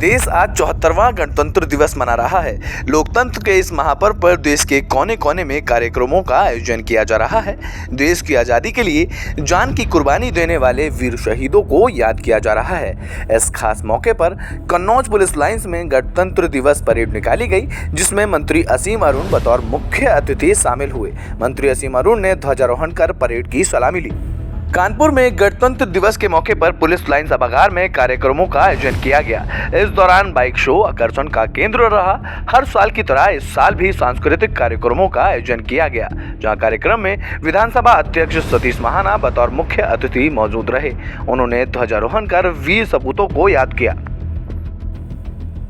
देश आज 74वां गणतंत्र दिवस मना रहा है। लोकतंत्र के इस महापर्व पर देश के कोने कोने में कार्यक्रमों का आयोजन किया जा रहा है। देश की आज़ादी के लिए जान की कुर्बानी देने वाले वीर शहीदों को याद किया जा रहा है। इस खास मौके पर कन्नौज पुलिस लाइंस में गणतंत्र दिवस परेड निकाली गई, जिसमें मंत्री असीम अरुण बतौर मुख्य अतिथि शामिल हुए। मंत्री असीम अरुण ने ध्वजारोहण कर परेड की सलामी ली। कानपुर में गणतंत्र दिवस के मौके पर पुलिस लाइन सभागार में कार्यक्रमों का आयोजन किया गया। इस दौरान बाइक शो आकर्षण का केंद्र रहा। हर साल की तरह इस साल भी सांस्कृतिक कार्यक्रमों का आयोजन किया गया, जहां कार्यक्रम में विधानसभा अध्यक्ष सतीश महाना बतौर मुख्य अतिथि मौजूद रहे। उन्होंने ध्वजारोहण कर वीर सपूतों को याद किया।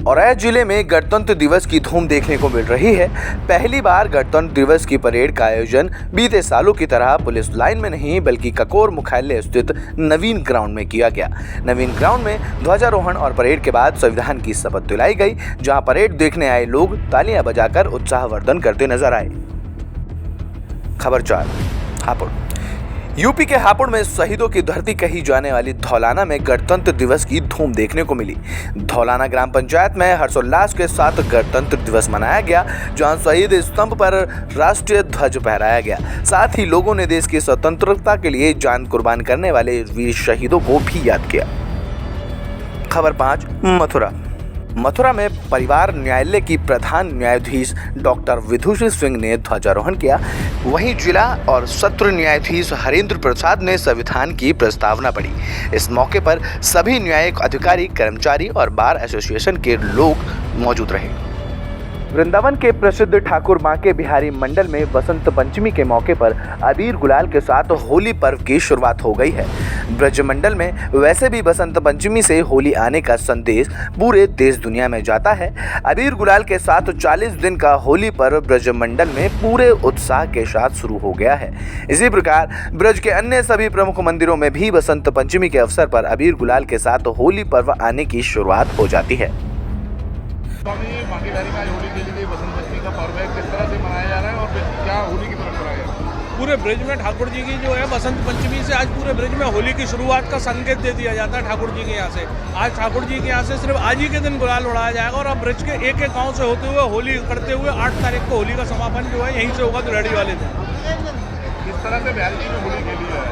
औरैया जिले में गणतंत्र दिवस की धूम देखने को मिल रही है। पहली बार गणतंत्र दिवस की परेड का आयोजन बीते सालों की तरह पुलिस लाइन में नहीं बल्कि ककोर मुख्यालय स्थित नवीन ग्राउंड में किया गया। नवीन ग्राउंड में ध्वजारोहण और परेड के बाद संविधान की शपथ दिलाई गई, जहां परेड देखने आए लोग तालियां बजाकर उत्साहवर्धन करते नजर आए। खबर 4 हापुड़। यूपी के हापुड़ में शहीदों की धरती कही जाने वाली धौलाना में गणतंत्र दिवस की धूम देखने को मिली। धौलाना ग्राम पंचायत में हर्षोल्लास के साथ गणतंत्र दिवस मनाया गया, जहां शहीद स्तंभ पर राष्ट्रीय ध्वज फहराया गया। साथ ही लोगों ने देश की स्वतंत्रता के लिए जान कुर्बान करने वाले वीर शहीदों को भी याद किया। खबर 5 मथुरा। मथुरा में परिवार न्यायालय की प्रधान न्यायाधीश डॉक्टर विधुषी सिंह ने ध्वजारोहण किया। वहीं जिला और सत्र न्यायाधीश हरेंद्र प्रसाद ने संविधान की प्रस्तावना पढ़ी। इस मौके पर सभी न्यायिक अधिकारी, कर्मचारी और बार एसोसिएशन के लोग मौजूद रहे। वृंदावन के प्रसिद्ध ठाकुर बांके बिहारी मंडल में बसंत पंचमी के मौके पर अबीर गुलाल के साथ होली पर्व की शुरुआत हो गई है। ब्रज मंडल में वैसे भी बसंत पंचमी से होली आने का संदेश पूरे देश दुनिया में जाता है। अबीर गुलाल के साथ 40 दिन का होली पर्व ब्रज मंडल में पूरे उत्साह के साथ शुरू हो गया है। इसी प्रकार ब्रज के अन्य सभी प्रमुख मंदिरों में भी बसंत पंचमी के अवसर पर अबीर गुलाल के साथ होली पर्व आने की शुरुआत हो जाती है। होली के लिए बसंत पंचमी का पर्व है, किस तरह से मनाया जा रहा है और क्या होली की परंपरा है? पूरे ब्रज में ठाकुर जी की जो है बसंत पंचमी से आज पूरे ब्रज में होली की शुरुआत का संकेत दे दिया जाता है। ठाकुर जी के यहाँ से आज ठाकुर जी के यहाँ से सिर्फ आज ही के दिन गुलाल उड़ाया जाएगा और अब ब्रज के एक एक गांव से होते हुए होली करते हुए 8 तारीख को होली का समापन जो है यहीं से होगा दुलहड़ी वाले दिन। किस तरह से बिहारी जी में होली खेली है?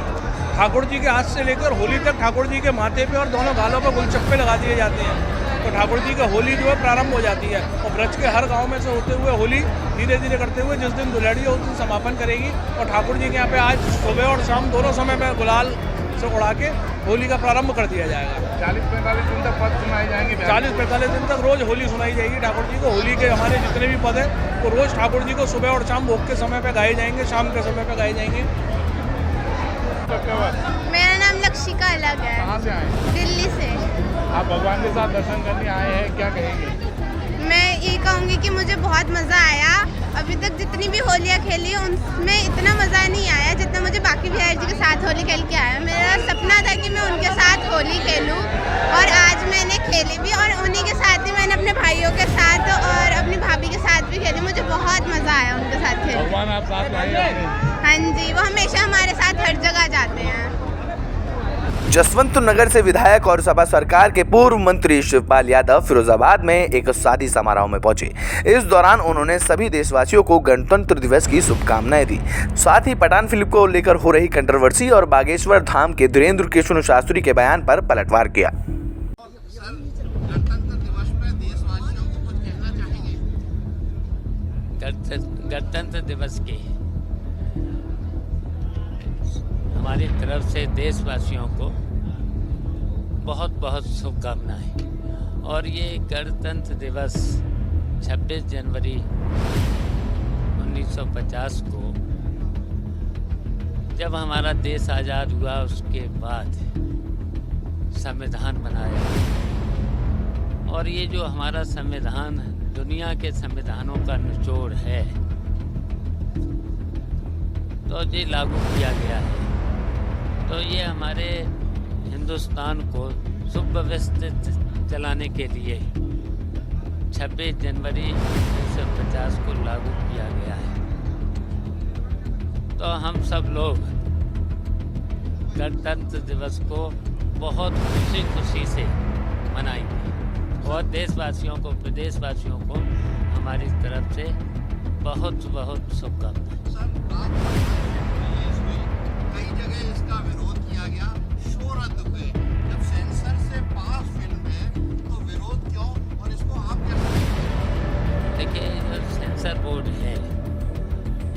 ठाकुर जी के हाथ से लेकर होली तक ठाकुर जी के माथे पे और दोनों गालों पर गुलचप्पे लगा दिए जाते हैं, तो ठाकुर जी का होली जो है प्रारंभ हो जाती है और ब्रज के हर गांव में से होते हुए होली धीरे धीरे करते हुए जिस दिन दुलहड़ी है उस दिन समापन करेगी। और ठाकुर जी के यहाँ पे आज सुबह और शाम दोनों समय में गुलाल से उड़ा के होली का प्रारंभ कर दिया जाएगा। 40-45 दिन तक पद सुनाए जाएंगे। 40-45 दिन तक रोज होली सुनाई जाएगी ठाकुर जी को। होली के हमारे जितने भी पद हैं वो रोज ठाकुर जी को सुबह और शाम भोग के समय पे गाए जाएंगे, शाम के समय पे गाए जाएंगे। मेरा नाम लक्षिका अलग है। कहाँ से आए? दिल्ली से। आप भगवान के साथ दर्शन करने आए हैं, क्या कहेंगे? मैं ये कहूँगी कि मुझे बहुत मज़ा आया। अभी तक जितनी भी होलियाँ खेली उनमें इतना मज़ा नहीं आया जितना मुझे बाकी बिहारी जी के साथ होली खेल के आया। मेरा सपना था कि मैं उनके साथ होली खेलूं और आज मैंने खेली भी और उन्हीं के साथ ही मैंने अपने भाइयों के साथ और अपनी भाभी के साथ भी खेली। मुझे बहुत मज़ा आया उनके साथ खेल। भगवान आप साथ आए? हाँ जी, वो हमेशा हमारे साथ हर जगह जाते हैं। जसवंत नगर से विधायक और सपा सरकार के पूर्व मंत्री शिवपाल यादव फिरोजाबाद में एक शादी समारोह में पहुंचे। इस दौरान उन्होंने सभी देशवासियों को गणतंत्र दिवस की शुभकामनाएं दी। साथ ही पठान फिल्म को लेकर हो रही कंट्रोवर्सी और बागेश्वर धाम के धीरेन्द्र कृष्ण शास्त्री के बयान पर पलटवार किया। गणतंत्र दिवस की हमारी तरफ से देशवासियों को बहुत बहुत शुभकामनाएं। और ये गणतंत्र दिवस 26 जनवरी 1950 को जब हमारा देश आज़ाद हुआ उसके बाद संविधान बनाया और ये जो हमारा संविधान दुनिया के संविधानों का निचोड़ है तो ये लागू किया गया है। तो ये हमारे हिंदुस्तान को सुव्यवस्थित चलाने के लिए 26 जनवरी 1950 को लागू किया गया है। तो हम सब लोग गणतंत्र दिवस को बहुत खुशी से मनाएंगे। और देशवासियों को, प्रदेशवासियों को हमारी तरफ से बहुत बहुत शुभकामनाएं। कई जगह इसका विरोध किया गया, शो रद्द हुए। जब सेंसर से पास फिल्म है तो विरोध क्यों, और इसको आप कैसे? देखिए, जब सेंसर बोर्ड है,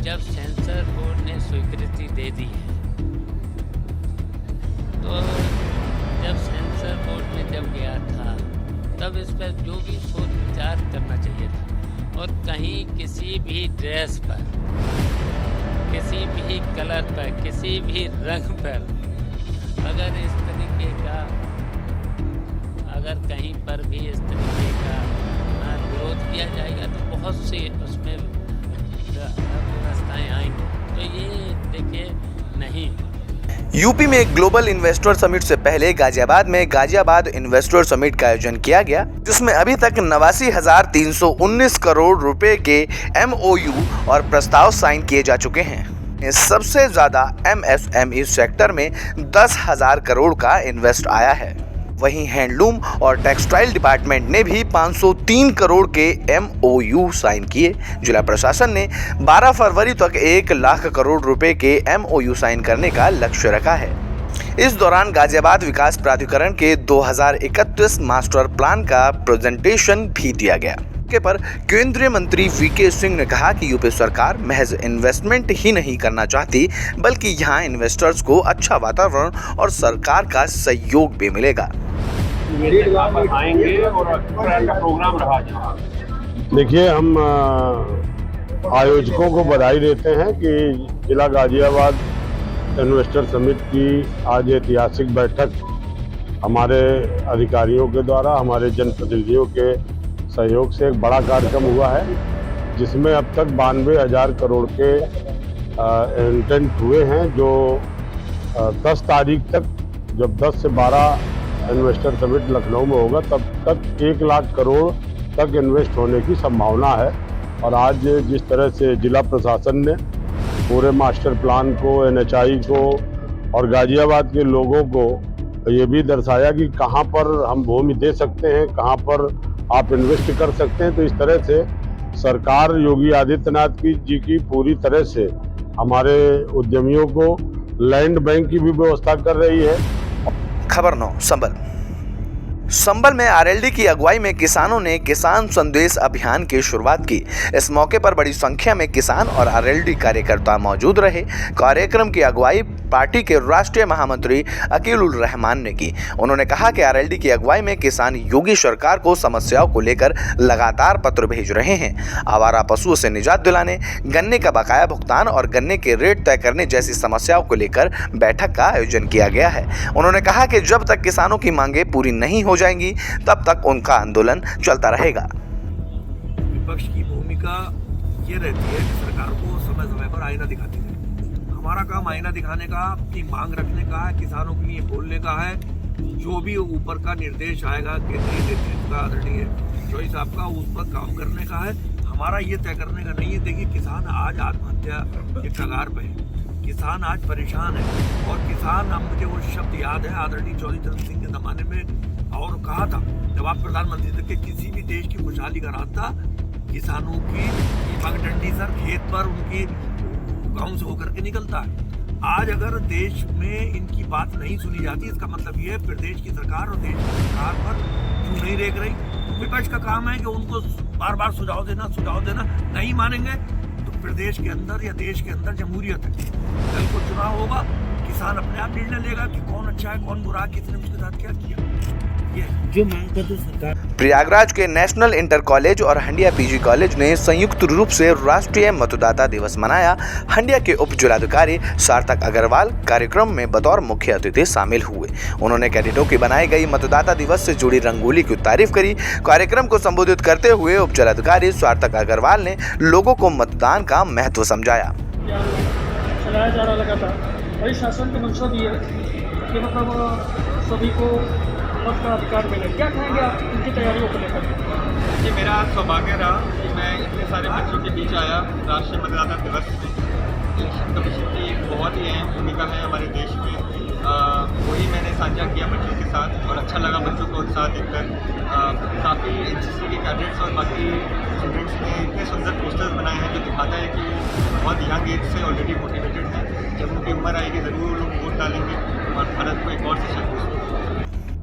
जब सेंसर बोर्ड ने स्वीकृति दे दी है, तो जब सेंसर बोर्ड में जब गया था तब इस पर जो भी सोच विचार करना चाहिए था। और कहीं किसी भी ड्रेस पर, किसी भी कलर पर, किसी भी रंग पर अगर इस तरीके का, अगर कहीं पर भी इस तरीके का विरोध किया जाएगा तो बहुत सी उसमें व्यवस्थाएं आएंगी। तो ये देखिए नहीं। यूपी में ग्लोबल इन्वेस्टर समिट से पहले गाजियाबाद में गाजियाबाद इन्वेस्टर समिट का आयोजन किया गया, जिसमें अभी तक 89,319 करोड़ रुपए के MOU और प्रस्ताव साइन किए जा चुके हैं। सबसे ज्यादा MSME सेक्टर में 10,000 करोड़ का इन्वेस्ट आया है। वहीं हैंडलूम और टेक्सटाइल डिपार्टमेंट ने भी 503 करोड़ के MOU साइन किए। जिला प्रशासन ने 12 फरवरी तक 1 लाख करोड़ रुपए के MOU साइन करने का लक्ष्य रखा है। इस दौरान गाजियाबाद विकास प्राधिकरण के 2031 मास्टर प्लान का प्रेजेंटेशन भी दिया गया। पर केंद्रीय मंत्री VK सिंह ने कहा कि यूपी सरकार महज इन्वेस्टमेंट ही नहीं करना चाहती, बल्कि यहाँ इन्वेस्टर्स को अच्छा वातावरण और सरकार का सहयोग भी मिलेगा। आएंगे और प्रोग्राम रहा। देखिए, हम आयोजकों को बधाई देते हैं कि जिला गाजियाबाद इन्वेस्टर समिट की आज ऐतिहासिक बैठक हमारे अधिकारियों के द्वारा, हमारे जनप्रतिनिधियों के सहयोग से एक बड़ा कार्यक्रम हुआ है, जिसमें अब तक 92,000 करोड़ के इंटेंट हुए हैं, जो 10 तारीख तक, जब 10 से 12 इन्वेस्टर समिट लखनऊ में होगा, तब तक 1 लाख करोड़ तक इन्वेस्ट होने की संभावना है। और आज जिस तरह से जिला प्रशासन ने पूरे मास्टर प्लान को, NHI को और गाजियाबाद के लोगों को ये भी दर्शाया कि कहाँ पर हम भूमि दे सकते हैं, कहाँ पर आप इन्वेस्ट कर सकते हैं, तो इस तरह से सरकार योगी आदित्यनाथ जी की पूरी तरह से हमारे उद्यमियों को लैंड बैंक की भी व्यवस्था कर रही है। खबर 9 संबल में RLD की अगुवाई में किसानों ने किसान संदेश अभियान की शुरुआत की। इस मौके पर बड़ी संख्या में किसान और RLD कार्यकर्ता मौजूद रहे। कार्यक्रम की अगुवाई पार्टी के राष्ट्रीय महामंत्री अकीलुर रहमान ने की। उन्होंने कहा कि RLD की अगुवाई में किसान योगी सरकार को समस्याओं को लेकर लगातार पत्र भेज रहे हैं। आवारा पशुओं से निजात दिलाने, गन्ने का बकाया भुगतान और गन्ने के रेट तय करने जैसी समस्याओं को लेकर बैठक का आयोजन किया गया है। उन्होंने कहा कि जब तक किसानों की मांगें पूरी नहीं हो जाएंगी, तब तक उनका आंदोलन चलता रहेगा। विपक्ष की भूमिका ये रहती है कि सरकार को समय समय पर आईना दिखाती है। हमारा काम आईना दिखाने का, अपनी मांग रखने का है, किसानों के लिए बोलने का है। जो भी ऊपर का निर्देश आएगा केंद्रीय नेतृत्व का, आदरणीय जोशी साहब का, उस पर काम करने का है। हमारा ये तय करने का नहीं है। देखिए, किसान आज आत्महत्या के कगार पे है, किसान आज परेशान है। और किसान, मुझे वो शब्द याद है आदरणीय चौधरी चरण सिंह के जमाने में और कहा था, जब आप प्रधानमंत्री थे, कि किसी भी देश की खुशहाली का रास्ता किसानों की पगडंडी सर खेत पर उनकी गांव से होकर के निकलता है। आज अगर देश में इनकी बात नहीं सुनी जाती, इसका मतलब ये है प्रदेश की सरकार और देश की सरकार पर क्यों नहीं रेग रही। विपक्ष का काम है कि उनको बार बार सुझाव देना, नहीं मानेंगे तो प्रदेश के अंदर या देश के अंदर जमहूरियत है। कल को चुनाव होगा, किसान अपने आप निर्णय लेगा कि कौन अच्छा है, कौन बुरा, किसने उसके साथ क्या किया। जो मांग करते सरकार। प्रयागराज के नेशनल इंटर कॉलेज और हंडिया PG कॉलेज ने संयुक्त रूप से राष्ट्रीय मतदाता दिवस मनाया। हंडिया के उप जिलाधिकारी सार्थक अग्रवाल कार्यक्रम में बतौर मुख्य अतिथि शामिल हुए। उन्होंने कैडेटों की बनाई गई मतदाता दिवस से जुड़ी रंगोली की तारीफ करी। कार्यक्रम को संबोधित करते हुए उप जिलाधिकारी सार्थक अग्रवाल ने लोगों को मतदान का महत्व समझाया। चलाया जा रहा लगातार, वही शासन का मंशा भी है कि मतलब सभी को मत का अधिकार मिले। क्या कहेंगे आप इनकी तैयारियों को लेकर? ये मेरा सौभाग्य रहा कि मैं इतने सारे बच्चों के बीच आया राष्ट्रीय मतदाता दिवस में। इलेक्शन कमीशन की एक बहुत ही अहम भूमिका है हमारे देश में, वही मैंने साझा किया बच्चों के साथ। और अच्छा लगा बच्चों को उत्साह देखकर। काफ़ी एनसीसी के कैडेट्स और बाकी स्टूडेंट्स ने इतने सुंदर पोस्टर्स बनाए हैं जो दिखाता है कि बहुत यंग एज से ऑलरेडी मोटिवेटेड हैं। जब उनकी उम्र आएगी ज़रूर वो लोग वोट डालेंगे और भारत को एक और सशक्त देश।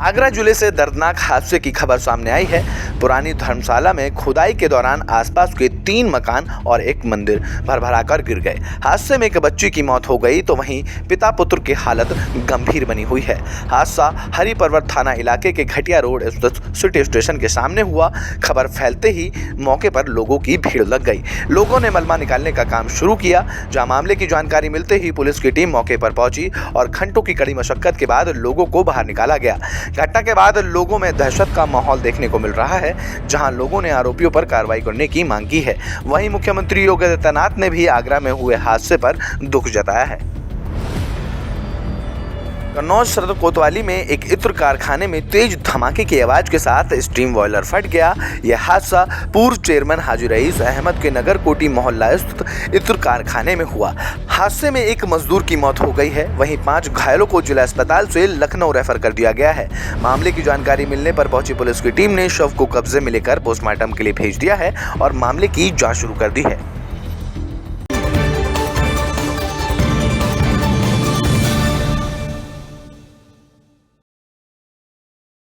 आगरा जिले से दर्दनाक हादसे की खबर सामने आई है। पुरानी धर्मशाला में खुदाई के दौरान आसपास के 3 मकान और एक मंदिर भरभराकर गिर गए। हादसे में एक बच्ची की मौत हो गई तो वहीं पिता पुत्र की हालत गंभीर बनी हुई है। हादसा हरि पर्वत थाना इलाके के घटिया रोड स्थित सिटी स्टेशन के सामने हुआ। खबर फैलते ही मौके पर लोगों की भीड़ लग गई। लोगों ने मलबा निकालने का काम शुरू किया। जहां मामले की जानकारी मिलते ही पुलिस की टीम मौके पर पहुंची और घंटों की कड़ी मशक्कत के बाद लोगों को बाहर निकाला गया। घटना के बाद लोगों में दहशत का माहौल देखने को मिल रहा है, जहां लोगों ने आरोपियों पर कार्रवाई करने की मांग की है। वहीं मुख्यमंत्री योगी आदित्यनाथ ने भी आगरा में हुए हादसे पर दुख जताया है। कन्नौज सदर कोतवाली में एक इत्र कारखाने में तेज धमाके की आवाज के साथ स्टीम बॉयलर फट गया। यह हादसा पूर्व चेयरमैन हाजी रईस अहमद के नगर कोटी मोहल्ला स्थित इत्र कारखाने में हुआ। हादसे में एक मजदूर की मौत हो गई है, वहीं 5 घायलों को जिला अस्पताल से लखनऊ रेफर कर दिया गया है। मामले की जानकारी मिलने पर पहुंची पुलिस की टीम ने शव को कब्जे में लेकर पोस्टमार्टम के लिए भेज दिया है और मामले की जांच शुरू कर दी है।